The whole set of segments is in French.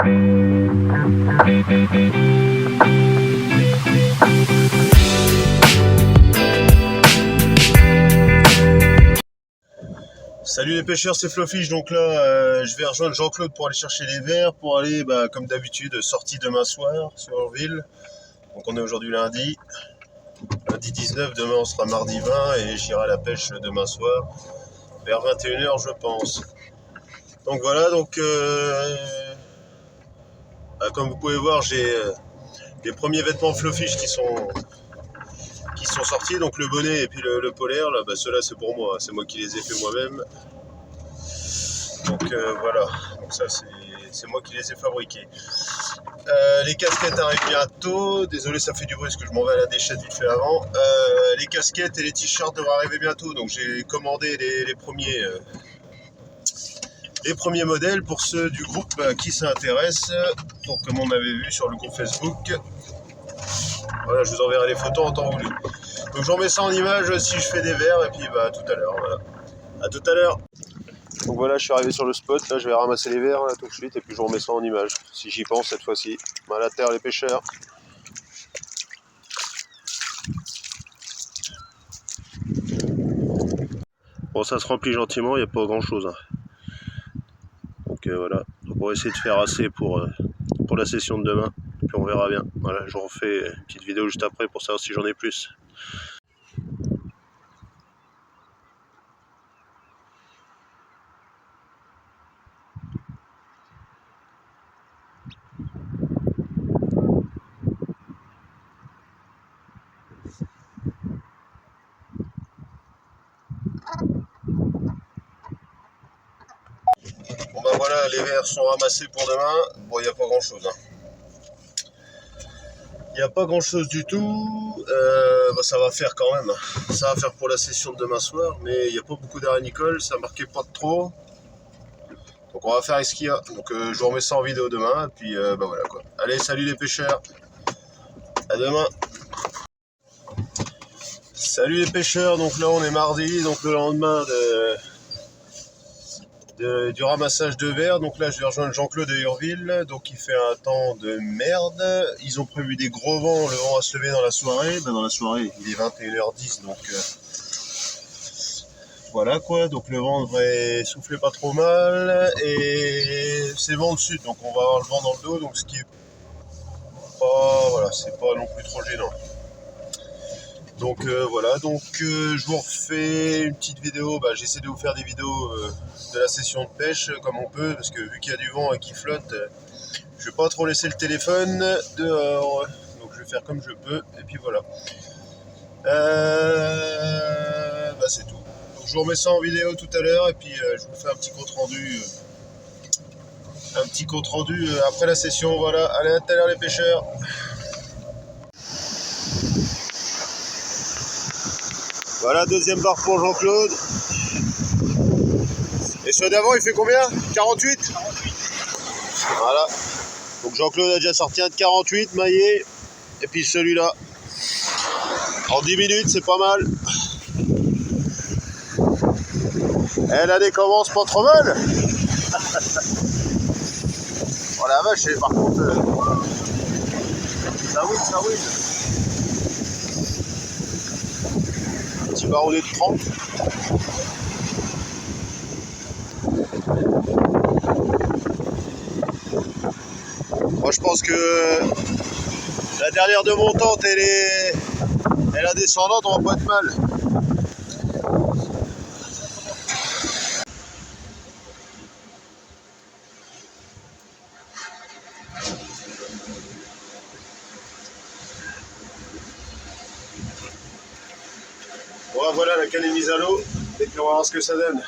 Salut les pêcheurs, c'est Flofish. Donc là, je vais rejoindre Jean-Claude pour aller chercher les vers, pour aller, comme d'habitude, sortie demain soir sur Orville. Donc on est aujourd'hui lundi 19, demain on sera mardi 20 et j'irai à la pêche demain soir vers 21h je pense. Donc voilà, comme vous pouvez voir, j'ai les premiers vêtements Flofish qui sont sortis, donc le bonnet et puis le polaire, là, ceux-là c'est pour moi, c'est moi qui les ai fait moi-même. Donc voilà, donc ça c'est moi qui les ai fabriqués. Les casquettes arrivent bientôt. Désolé, ça fait du bruit parce que je m'en vais à la déchette vite fait avant. Les casquettes et les t-shirts devraient arriver bientôt. Donc j'ai commandé les premiers modèles pour ceux du groupe qui s'intéressent. Donc comme on avait vu sur le groupe Facebook. Voilà, je vous enverrai les photos en temps voulu. Donc je remets ça en image si je fais des verres et puis à tout à l'heure. Voilà. À tout à l'heure. Donc voilà, je suis arrivé sur le spot, là je vais ramasser les verres là, tout de suite et puis je remets ça en image, si j'y pense cette fois-ci. À la terre les pêcheurs. Bon, ça se remplit gentiment, il n'y a pas grand chose. Donc voilà, donc on va essayer de faire assez pour la session de demain, puis on verra bien. Voilà, je refais une petite vidéo juste après pour savoir si j'en ai plus. Bon voilà, les verres sont ramassés pour demain. Bon, il n'y a pas grand chose. Il n'y a pas grand chose du tout. Ça va faire quand même. Ça va faire pour la session de demain soir, mais il n'y a pas beaucoup d'aranicole, ça marquait pas de trop. Donc on va faire avec ce qu'il y a. Donc je vous remets ça en vidéo demain, et puis voilà quoi. Allez, salut les pêcheurs. À demain. Salut les pêcheurs, donc là on est mardi, donc le lendemain du ramassage de verre. Donc là je vais rejoindre Jean-Claude et Urville, donc il fait un temps de merde. Ils ont prévu des gros vents, le vent va se lever dans la soirée. Dans la soirée il est 21h10, donc voilà quoi. Donc le vent devrait souffler pas trop mal et c'est vent de sud, donc on va avoir le vent dans le dos, donc ce qui est pas, voilà, c'est pas non plus trop gênant. Donc voilà, je vous refais une petite vidéo, j'essaie de vous faire des vidéos de la session de pêche comme on peut, parce que vu qu'il y a du vent et qu'il flotte, je vais pas trop laisser le téléphone dehors, donc je vais faire comme je peux, et puis voilà. C'est tout. Donc je vous remets ça en vidéo tout à l'heure, et puis je vous fais un petit compte rendu, après la session, voilà. Allez, à tout à l'heure les pêcheurs. Voilà, deuxième barre pour Jean-Claude. Et celui d'avant, il fait combien? 48? Voilà. Donc Jean-Claude a déjà sorti un de 48, maillé. Et puis celui-là. En 10 minutes, c'est pas mal. Elle a des commences pas trop mal. Oh la vache, par contre... ça oui. Un petit baronnet de 30. Moi je pense que la dernière de montante et la descendante, on va pas être mal. Bon, voilà, la canne est mise à l'eau et puis on va voir ce que ça donne.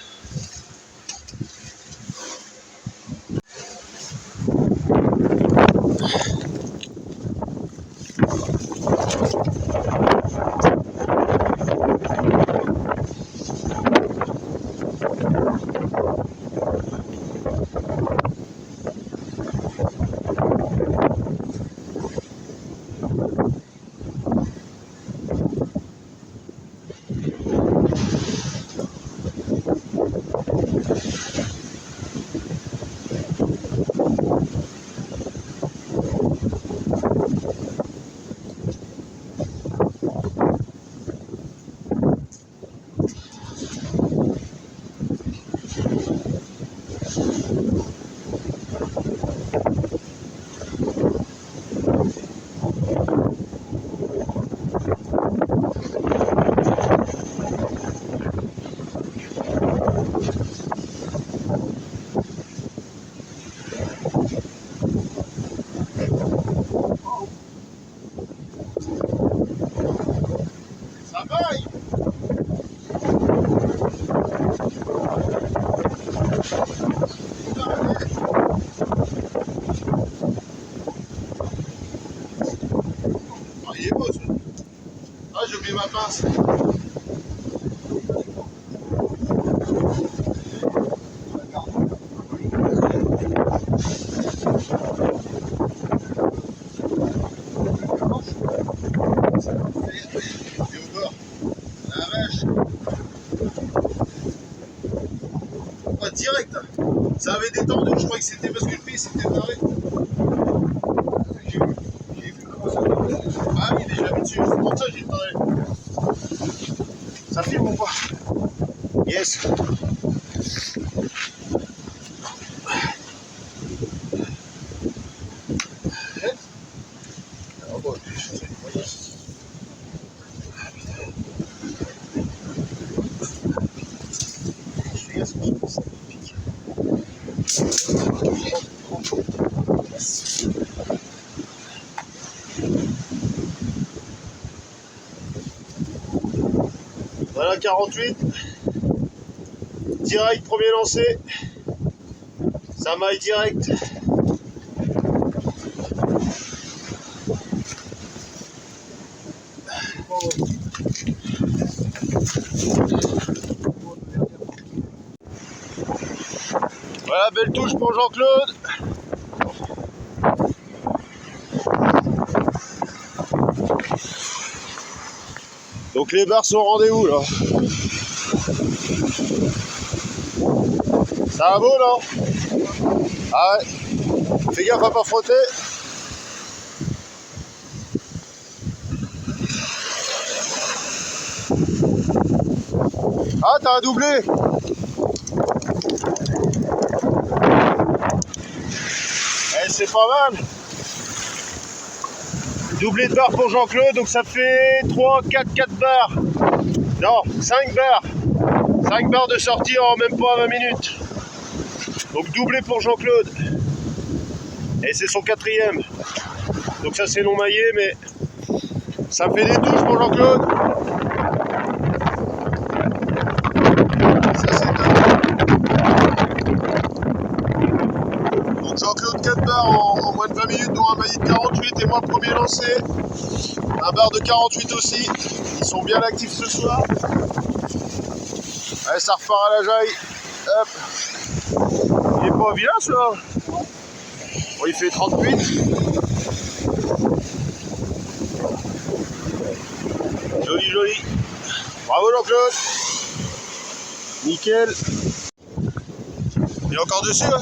direct. Ça avait détendu, je crois que c'était parce que le pied s'était barré. J'ai vu comment ça détendu. Ah oui, déjà vu dessus, c'est pour ça que j'ai parlé. Ça filme ou pas? Yes. Voilà 48. Direct, premier lancé. Ça maille direct. Voilà, belle touche pour Jean-Claude. Donc les barres sont au rendez-vous là. Ça va beau là? Ah ouais. Fais gaffe à pas frotter. Ah, t'as un doublé. Eh, c'est pas mal. Doublé de barre pour Jean-Claude, donc ça fait 3, 4 barres. Non, 5 barres. 5 barres de sortie en même pas 20 minutes. Donc doublé pour Jean-Claude. Et c'est son 4e. Donc ça c'est non maillé, mais ça fait des touches pour Jean-Claude. Ça c'est top. Donc Jean-Claude 4 barres en moins de 20 minutes, dont un maillet de 48 et moi premier lancé. Un bar de 48 aussi. Ils sont bien actifs ce soir. Allez, ça repart à la jaille. Hop. Il est pas vilain ça. Bon, il fait 38. Joli, joli. Bravo Jean-Claude. Nickel. Il est encore dessus là.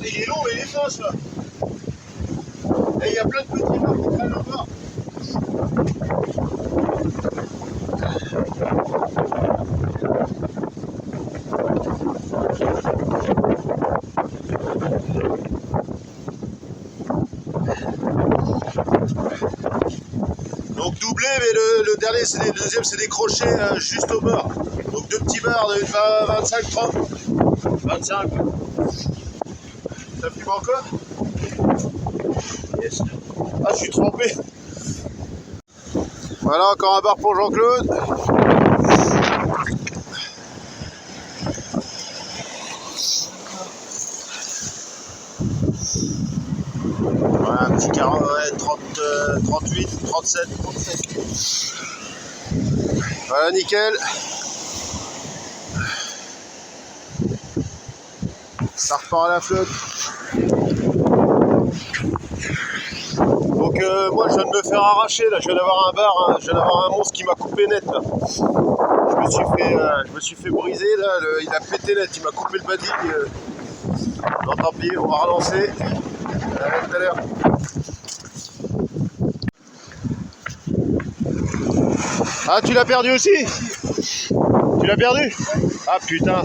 Il est long et il est fin là. Et il y a plein de petits barres qui traînent en bas. Donc doublé, mais le dernier, le deuxième c'est des crochets juste au bord. Donc deux petits barres de 25-30. 25. Ça fume encore? Yes. Ah, je suis trempé. Voilà, encore un bar pour Jean-Claude. Voilà, un petit 40, ouais, 30, 38, 37. Voilà, nickel. Ça repart à la flotte. Donc moi je viens de me faire arracher là, je viens d'avoir un bar, hein, je viens d'avoir un monstre qui m'a coupé net là. Je me suis fait briser là, il a pété net, il m'a coupé le bading. Non, tant pis, on va relancer. À tout à l'heure. Ah, tu l'as perdu aussi? Tu l'as perdu? Ah putain.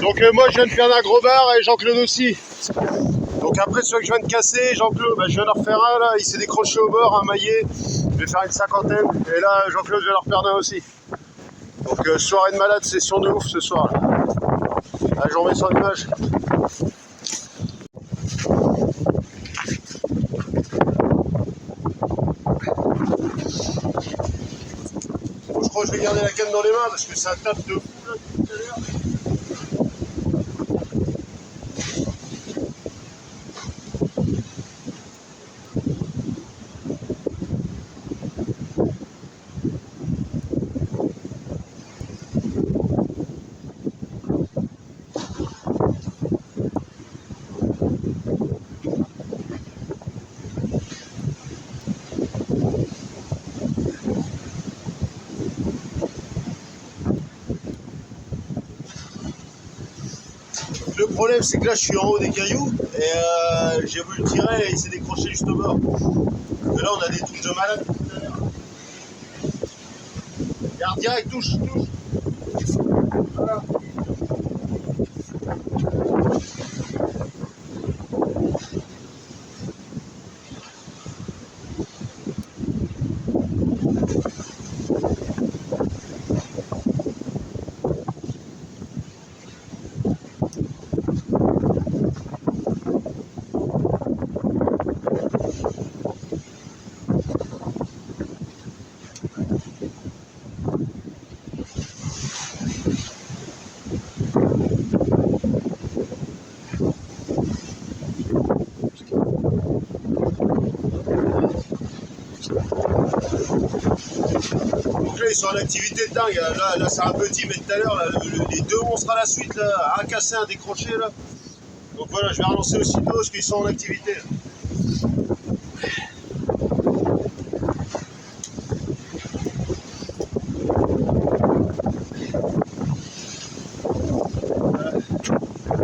Donc moi je viens de faire un gros bar et Jean-Claude aussi. Donc après celui que je viens de casser, Jean-Claude, je viens d'en refaire un là, il s'est décroché au bord, un maillet. Je vais faire une cinquantaine. Et là Jean-Claude vient d'en refaire un aussi. Donc soirée de malade, session de ouf ce soir. Là, je vous remets sur l'image. Bon, je crois que je vais garder la canne dans les mains parce que ça tape de fou là tout à l'heure. Le problème c'est que là je suis en haut des cailloux et j'ai voulu le tirer et il s'est décroché juste au bord. Et là on a des touches de malade tout à l'heure. Regarde direct, touche. Voilà. Donc là ils sont en activité de dingue, là c'est un petit mais tout à l'heure les deux monstres à la suite là, un cassé, un décroché là. Donc voilà, je vais relancer aussitôt parce qu'ils sont en activité.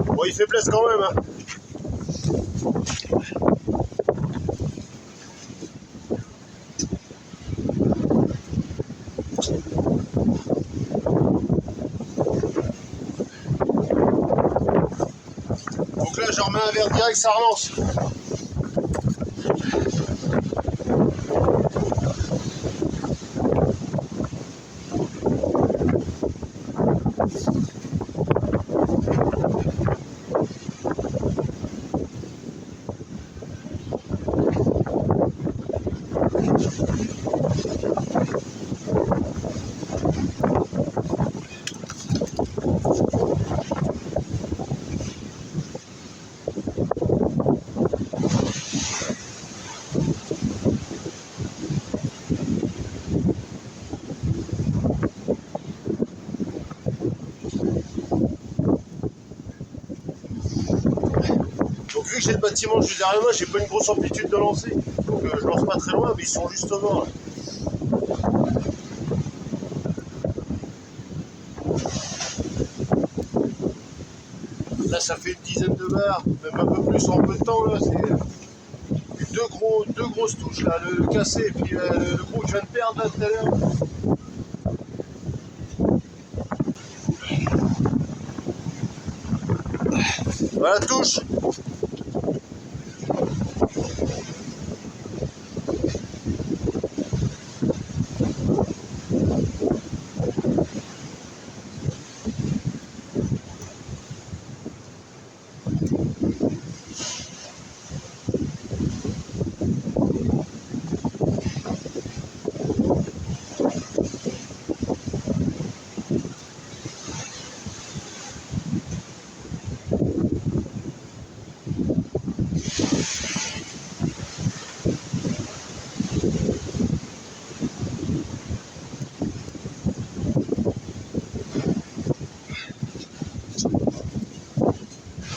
Bon il fait place quand même hein. Donc là, je remets un verre direct, ça relance. Donc vu que j'ai le bâtiment juste derrière moi, j'ai pas une grosse amplitude de lancer. Donc je lance pas très loin, mais ils sont juste au bord. Là ça fait une dizaine de barres, même un peu plus en peu de temps là. C'est deux grosses touches là, le cassé et puis le gros que je viens de perdre là tout à l'heure. Voilà, touche.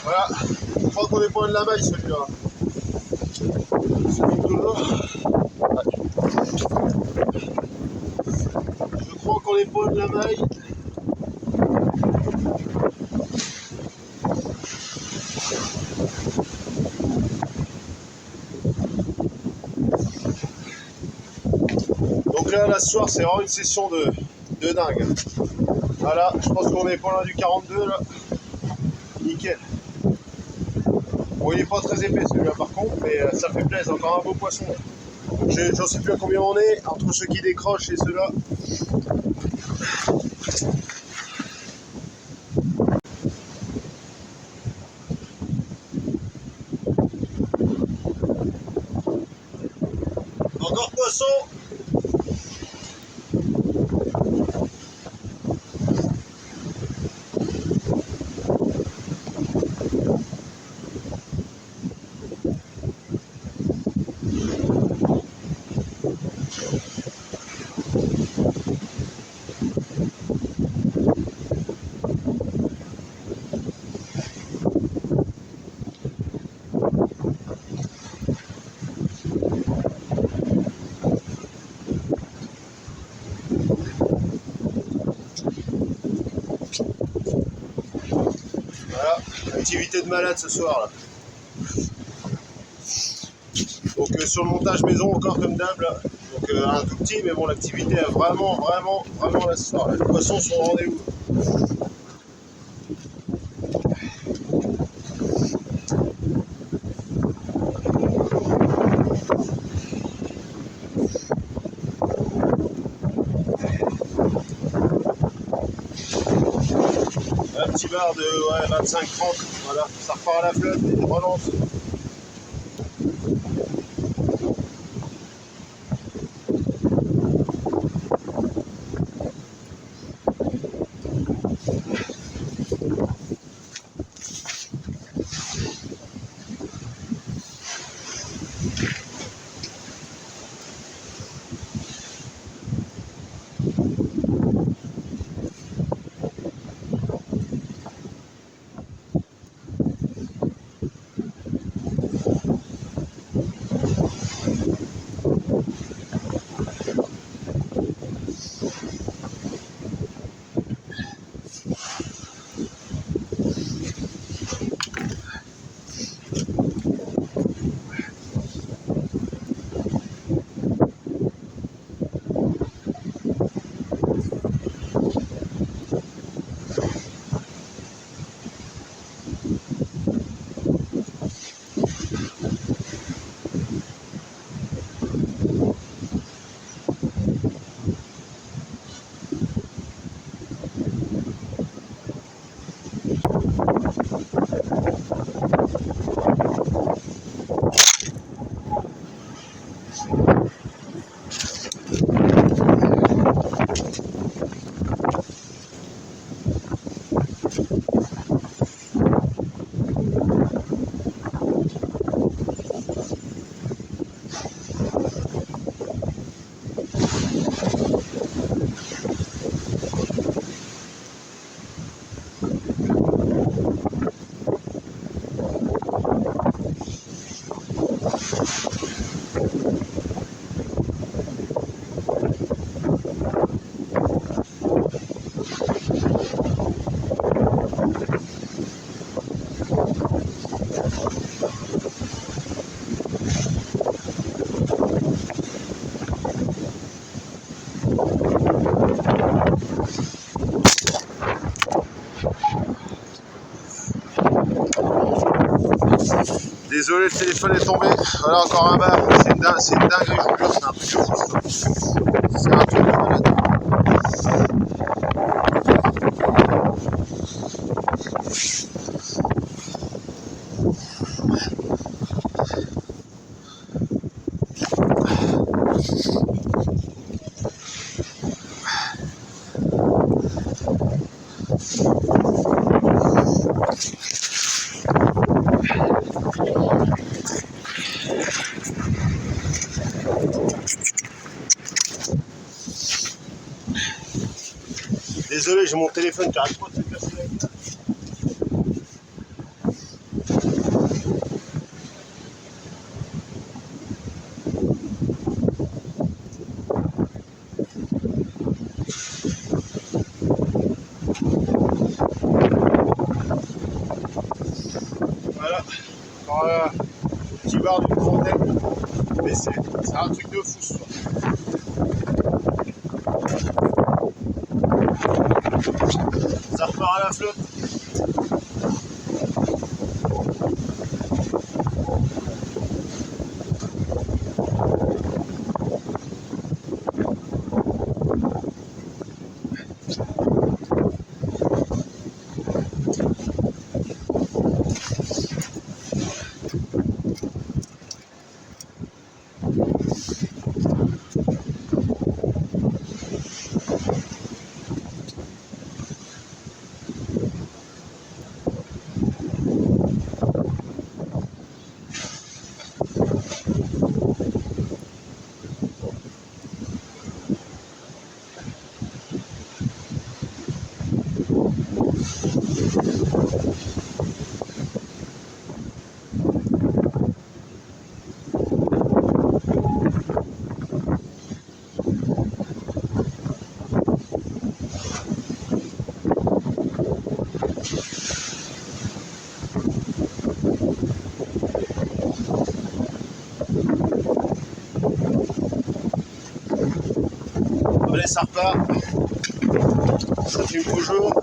Voilà, je crois qu'on est point de la maille celui-là. Je crois qu'on est point de la maille. Donc là ce soir c'est vraiment une session de dingue. Voilà, je pense qu'on est pas loin du 42 là. Nickel. Bon, il est pas très épais celui-là par contre, mais ça fait plaisir, encore un beau poisson. J'en sais plus à combien on est, entre ceux qui décrochent et ceux-là. Encore poisson. Voilà, activité de malade ce soir là. Donc sur le montage maison encore comme d'hab là. Donc un tout petit, mais bon l'activité est vraiment là ce soir. Les poissons sont au rendez-vous. Un petit bar de 25-30, voilà, ça repart à la flotte et relance. Désolé, le téléphone est tombé. Voilà, encore un bar. C'est une dinguerie, je vous jure, c'est un truc de fou. C'est un truc de malade. Désolé, j'ai mon téléphone qui arrête pas de se casser la gueule. Voilà, encore un petit bar d'une trentaine, mais c'est un truc de fou ce soir. Ça repart à la flotte. Allez, ça repart. Ça fume toujours.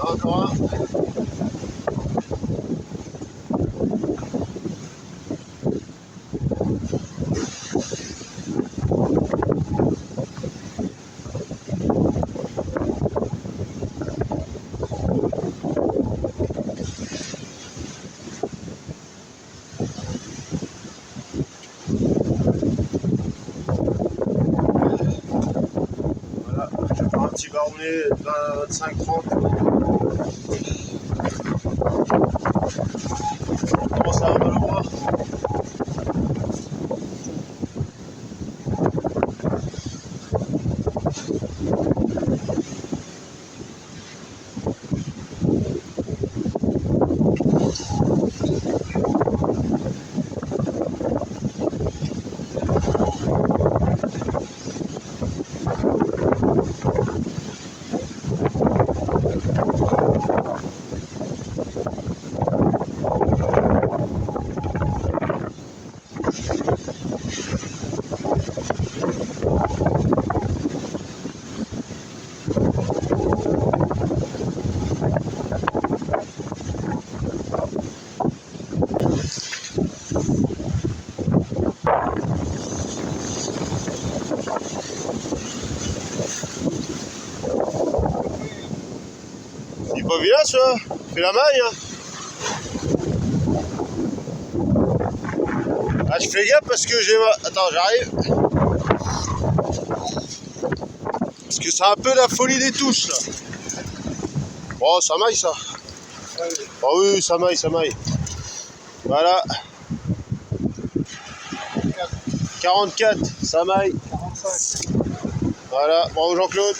Encore un. Voilà, je vais faire un petit baronnet de 25-30. Comment ça va le voir? Il est pas vilain ça, fais la maille hein. Ah je fais gaffe parce que j'ai ma... Attends j'arrive. Parce que c'est un peu la folie des touches là. Oh ça maille ça. Oh oui ça maille, ça maille. Voilà. 44, ça maille. 45. Voilà, bravo Jean-Claude.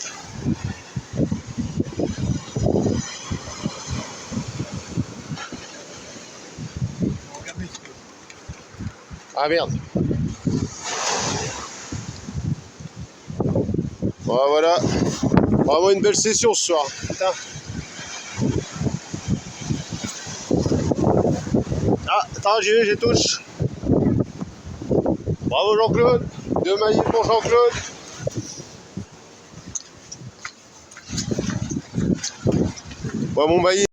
Ah merde. Voilà. On va avoir une belle session ce soir. Putain. Ah, attends, j'ai touche. Bravo Jean-Claude. 2 mailles pour Jean-Claude. Ouais, mon maillet.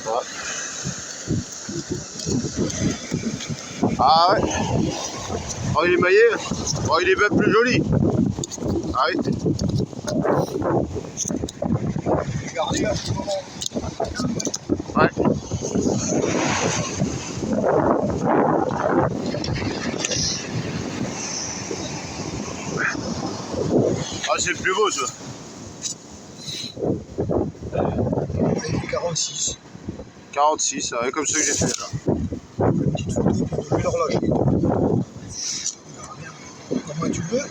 Voilà. Ah ouais. Oh, il est maillé. Oh, il est même plus joli. Ah oui. Regardez à ce moment. Ouais. Ah, c'est le plus beau, ça. 46. 46, ouais, comme ceux que j'ai fait là. Une petite photo pour donner l'horloge. Comment tu veux?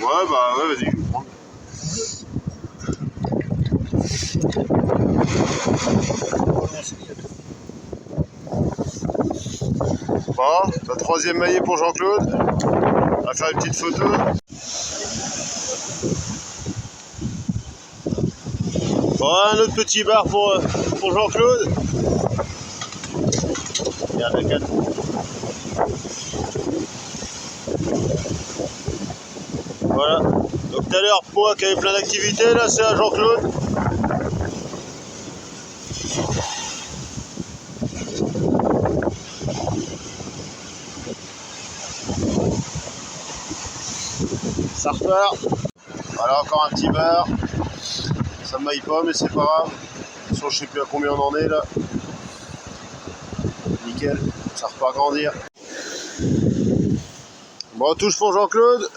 Ouais, bah ouais, vas-y, je vais prendre. Bon, la troisième maillée pour Jean-Claude. On va faire une petite photo. Bon, un autre petit bar pour Jean-Claude. Il y en a 4. Voilà. Donc tout à l'heure, moi qui avait plein d'activités, là c'est à Jean-Claude. Ça repart. Voilà, encore un petit bar. Ça ne maille pas, mais c'est pas grave. De toute façon, je sais plus à combien on en est là. Nickel, ça repart grandir. Bon, touche pour Jean-Claude.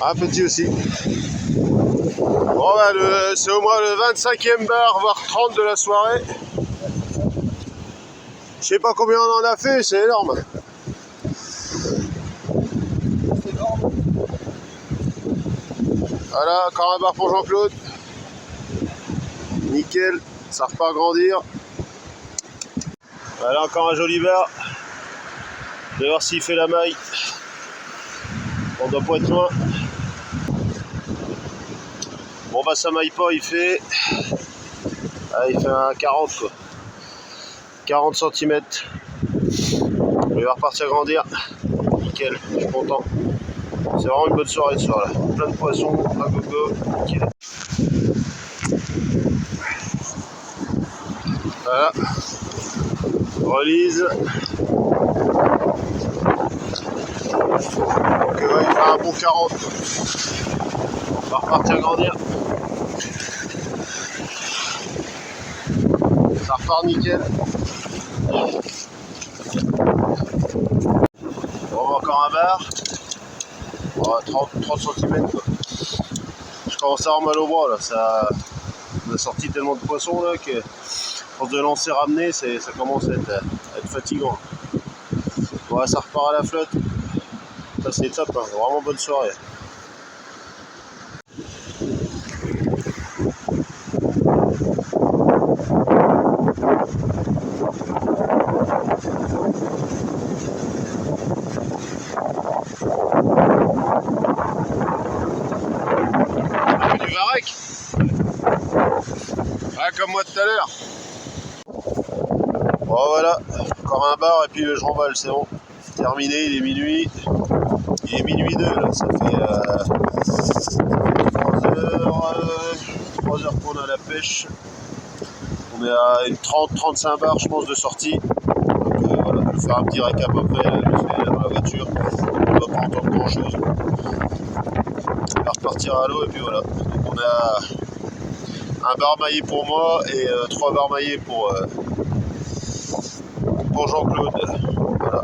Ah, petit aussi. Bon, bah, c'est au moins le 25e bar, voire 30 de la soirée. Je sais pas combien on en a fait, c'est énorme. C'est énorme. Voilà, encore un bar pour Jean-Claude. Nickel, ça repart grandir. Voilà, encore un joli bar. Je vais voir s'il fait la maille. On doit pas être loin. Bon bah ça maille pas, il fait un 40 quoi. 40 cm. Il va repartir grandir. Nickel, je suis content. C'est vraiment une bonne soirée ce soir là. Plein de poissons, à gogo. Nickel. Voilà. Release. Donc ouais, il fait un bon 40. On va repartir grandir. Ça repart nickel. On va encore un bar. Oh, 30 cm quoi. Je commence à avoir mal au bras là. Ça, on a sorti tellement de poissons là que force de lancer ramener, ça commence à être fatigant. Voilà, ça repart à la flotte. Ça c'est top, hein. Vraiment bonne soirée. Du varech. Ouais, comme moi tout à l'heure. Bon voilà, encore un bar et puis je remballe, c'est bon. Terminé, il est minuit. Il est minuit 2 là, ça fait 3 heures qu'on a la pêche. On est à une 30-35 bars je pense de sortie. Donc voilà, je vais faire un petit récap après, là, je fais dans la voiture. On ne va pas entendre grand chose. On va repartir à l'eau et puis voilà. Donc on a un bar maillé pour moi et 3 bars maillés pour Jean-Claude. Voilà.